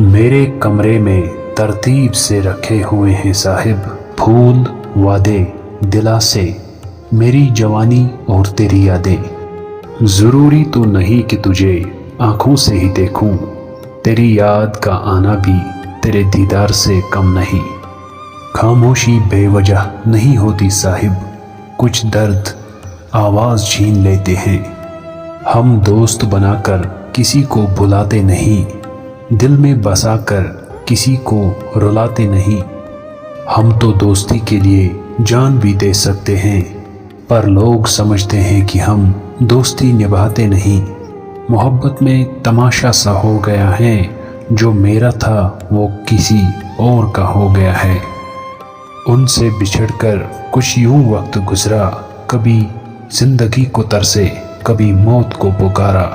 میرے کمرے میں ترتیب سے رکھے ہوئے ہیں صاحب، پھول، وعدے، دلاسے، میری جوانی اور تیری یادیں۔ ضروری تو نہیں کہ تجھے آنکھوں سے ہی دیکھوں، تیری یاد کا آنا بھی تیرے دیدار سے کم نہیں۔ خاموشی بے وجہ نہیں ہوتی صاحب، کچھ درد آواز چھین لیتے ہیں۔ ہم دوست بنا کر کسی کو بھلاتے نہیں، دل میں بسا کر کسی کو رلاتے نہیں۔ ہم تو دوستی کے لیے جان بھی دے سکتے ہیں، پر لوگ سمجھتے ہیں کہ ہم دوستی نبھاتے نہیں۔ محبت میں تماشا سا ہو گیا ہے، جو میرا تھا وہ کسی اور کا ہو گیا ہے۔ ان سے بچھڑ کر کچھ یوں وقت گزرا، کبھی زندگی کو ترسے، کبھی موت کو پکارا۔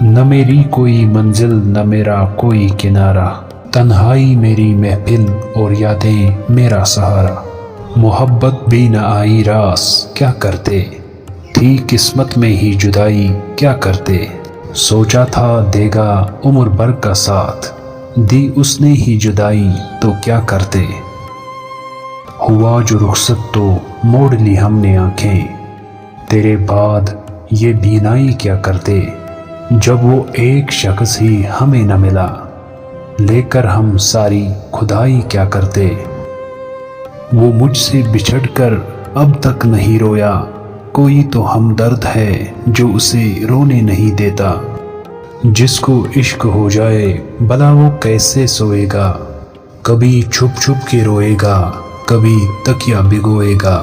نہ میری کوئی منزل، نہ میرا کوئی کنارہ، تنہائی میری محفل اور یادیں میرا سہارا۔ محبت بھی نہ آئی راس، کیا کرتے، تھی قسمت میں ہی جدائی، کیا کرتے۔ سوچا تھا دے گا عمر بھر کا ساتھ، دی اس نے ہی جدائی، تو کیا کرتے۔ ہوا جو رخصت تو موڑ لی ہم نے آنکھیں، تیرے بعد یہ بینائی کیا کرتے۔ جب وہ ایک شخص ہی ہمیں نہ ملا، لے کر ہم ساری خدائی کیا کرتے۔ وہ مجھ سے بچھڑ کر اب تک نہیں رویا، کوئی تو ہمدرد ہے جو اسے رونے نہیں دیتا۔ جس کو عشق ہو جائے بھلا وہ کیسے سوئے گا، کبھی چھپ چھپ کے روئے گا، کبھی تکیا بھگوئے گا۔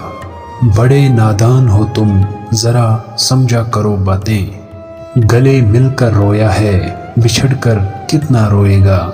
بڑے نادان ہو تم، ذرا سمجھا کرو باتیں، گلے مل کر رویا ہے، بچھڑ کر کتنا روئے گا۔